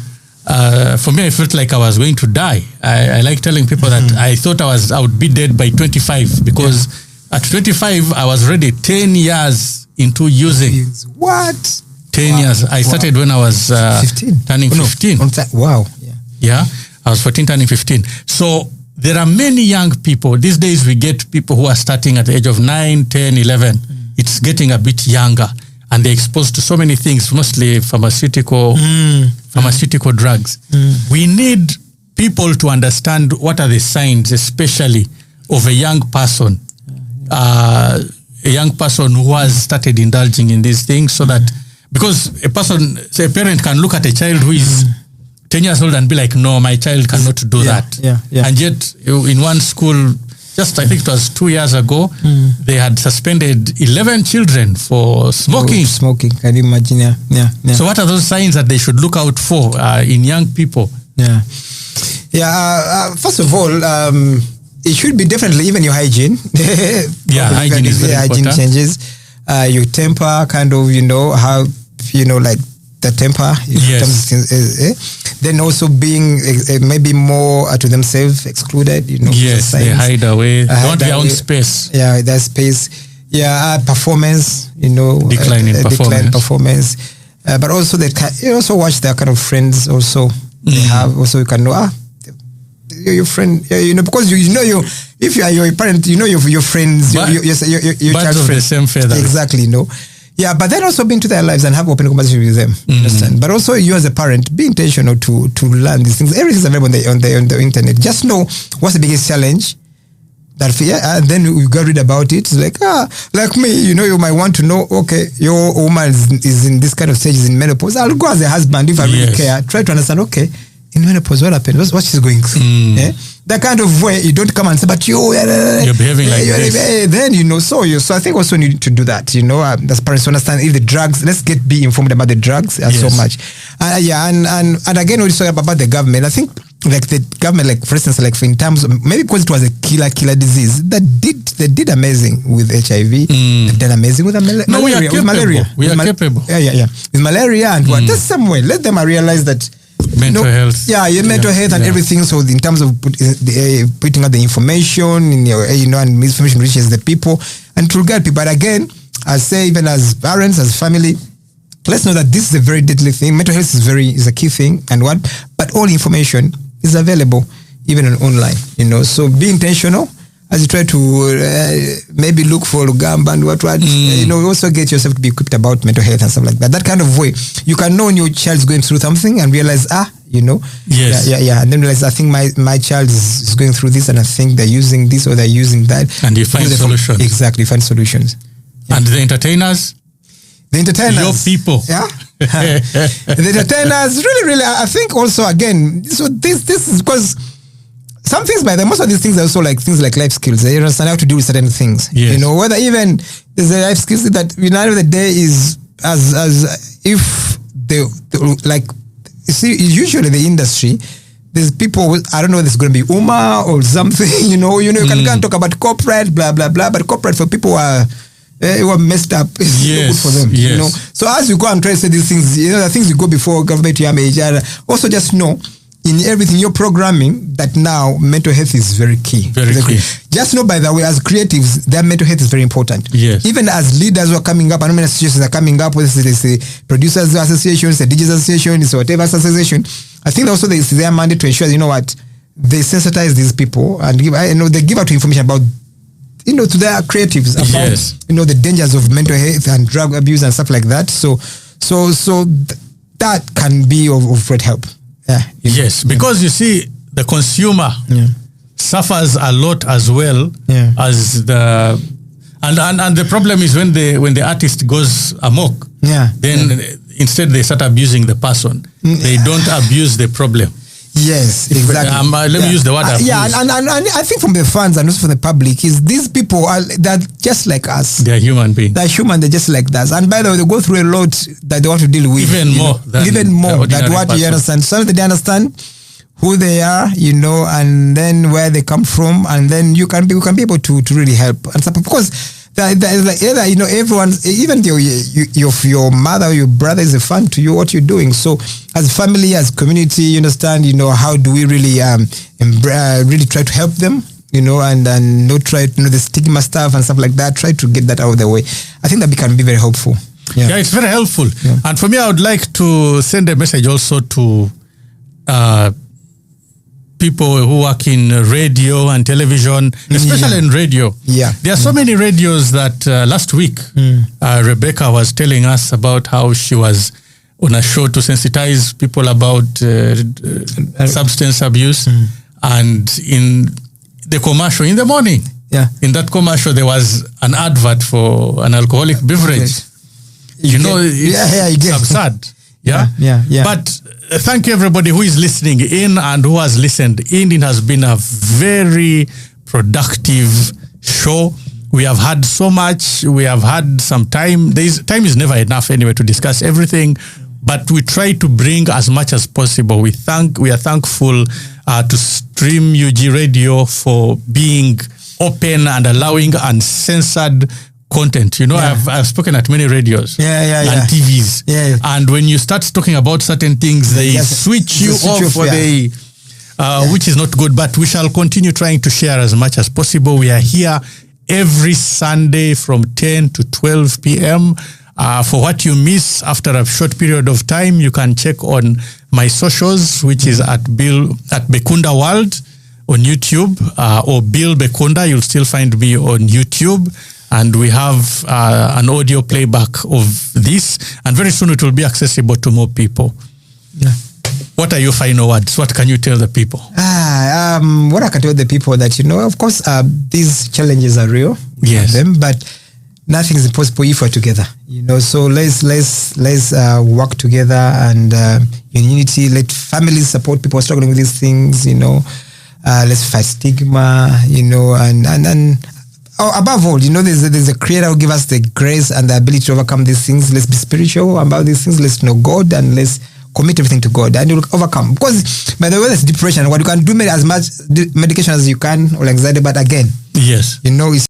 For me, I felt like I was going to die. I like telling people that I thought I would be dead by 25, because at 25, I was already 10 years into using. What? 10 years. I started when I was 15. Turning 15. Wow. Yeah. I was 14, turning 15. So there are many young people. These days, we get people who are starting at the age of 9, 10, 11. It's getting a bit younger. And they're exposed to so many things, mostly pharmaceutical drugs. We need people to understand what are the signs, especially of a young person, who has started indulging in these things, so that, because a parent can look at a child who is 10 years old and be like, no, my child cannot do that. Yeah. And yet, in one school, just I think it was 2 years ago, they had suspended 11 children for smoking. Smoking, can you imagine? Yeah. So what are those signs that they should look out for in young people? Yeah. First of all, it should be definitely even your hygiene. Hygiene is very important. Hygiene changes. Your temper, kind of, how, like the temper. Yes. Then also being maybe more to themselves, excluded. Yes, they hide away. They want their own space. Yeah, their space. Yeah, performance. Decline in performance. But also they also watch their kind of friends. Also they have. Also you can know your friend. Because if you are your parent, your friends, your child's friends. The same feather. Exactly. Yeah, but then also be into their lives and have open conversation with them. Understand? But also you as a parent, be intentional to learn these things. Everything's available on the internet. Just know what's the biggest challenge. And then we go read about it. It's like like me, you might want to know. Okay, your woman is in this kind of stages in menopause. I'll go as a husband if I really care. Try to understand. Okay, in menopause, what happened? What she's going through? That kind of way, you don't come and say, but you're behaving like this. Then so I think also you need to do that. As parents to understand if the drugs. Let's be informed about the drugs so much. And again, we talk about the government. I think like the government, like for instance, like in terms of, maybe because it was a killer disease, they did amazing with HIV. They've done amazing with malaria. With malaria, we are capable. Yeah. With malaria and what? Just some way. Let them realize that. Mental health. Yeah, your mental health and everything. So in terms of putting out the information in your, and information reaches the people and to guide people. But again, I say even as parents, as family, let's know that this is a very deadly thing. Mental health is a key thing, but all information is available even online. So be intentional as you try to maybe look for Lugamba and what. Also get yourself to be equipped about mental health and stuff like that. That kind of way, you can know when your child's going through something and realize, Yes. Yeah. And then realize, I think my child is going through this and I think they're using this or they're using that. And you find solutions. Exactly, find solutions. Yeah. And the entertainers? Your people. Yeah. The entertainers, really, I think also, again, so this is because some things, most of these things are also like things like life skills. You understand how to deal with certain things. Yes. Whether even there's a life skills that at the end of the day is as if they like. You see, usually the industry, there's people. I don't know. There's going to be Uma or something. You can talk about corporate, blah blah blah. But corporate for people who are messed up is not good for them. Yes. So as you go and try to say these things, the things you go before government, HR. Also, just know. In everything you're programming, that now mental health is very key. Very key. Just know, by the way, as creatives, their mental health is very important. Yes. Even as leaders who are coming up, and many associations are coming up, whether it's the producers associations, the DJs association, it's whatever association. I think also it's their mandate to ensure, they sensitize these people and they give out information about, to their creatives about, the dangers of mental health and drug abuse and stuff like that. So that can be of great help. Yeah, yes, because you see, the consumer suffers a lot as well as the and the problem is when the artist goes amok. Then instead they start abusing the person. They don't abuse the problem. Yes, exactly. Let me use the word abuse. And I think from the fans and also from the public is these people they're just like us. They're human beings. They're human. They're just like us. And by the way, they go through a lot that they want to deal with. Even more than what you understand. So they understand who they are, and then where they come from, and then we can be able to really help and support. Because everyone, even your mother or your brother is a fan to you, what you're doing. So as family, as community, you understand, how do we really really try to help them, and not try to the stigma stuff and stuff like that. Try to get that out of the way. I think that can be very helpful. Yeah, it's very helpful. Yeah. And for me, I would like to send a message also to people who work in radio and television, especially in radio. Yeah. There are so many radios that last week, Rebecca was telling us about how she was on a show to sensitize people about substance abuse. And in the commercial in the morning, in that commercial, there was an advert for an alcoholic beverage. It's absurd. Yeah. Yeah. But thank you everybody who is listening in and who has listened in. It has been a very productive show. We have had so much. We have had some time. Time is never enough anyway to discuss everything, but we try to bring as much as possible. We are thankful to Stream UG Radio for being open and allowing uncensored content. I've spoken at many radios and TVs. Yeah. And when you start talking about certain things, they switch you off or they, which is not good. But we shall continue trying to share as much as possible. We are here every Sunday from 10 to 12 p.m. For what you miss after a short period of time, you can check on my socials, which is at Bekunda World on YouTube, or Bill Bekunda. You'll still find me on YouTube. And we have an audio playback of this. And very soon it will be accessible to more people. Yeah. What are your final words? What can you tell the people? What I can tell the people that, of course, these challenges are real. Yes. But nothing is impossible if we're together. So let's work together and in unity. Let families support people struggling with these things. Let's fight stigma. And above all, there's a creator who give us the grace and the ability to overcome these things. Let's be spiritual about these things. Let's know God and let's commit everything to God, and you'll overcome. Because by the way, there's depression. What you can do as much medication as you can or anxiety, but again, yes, it's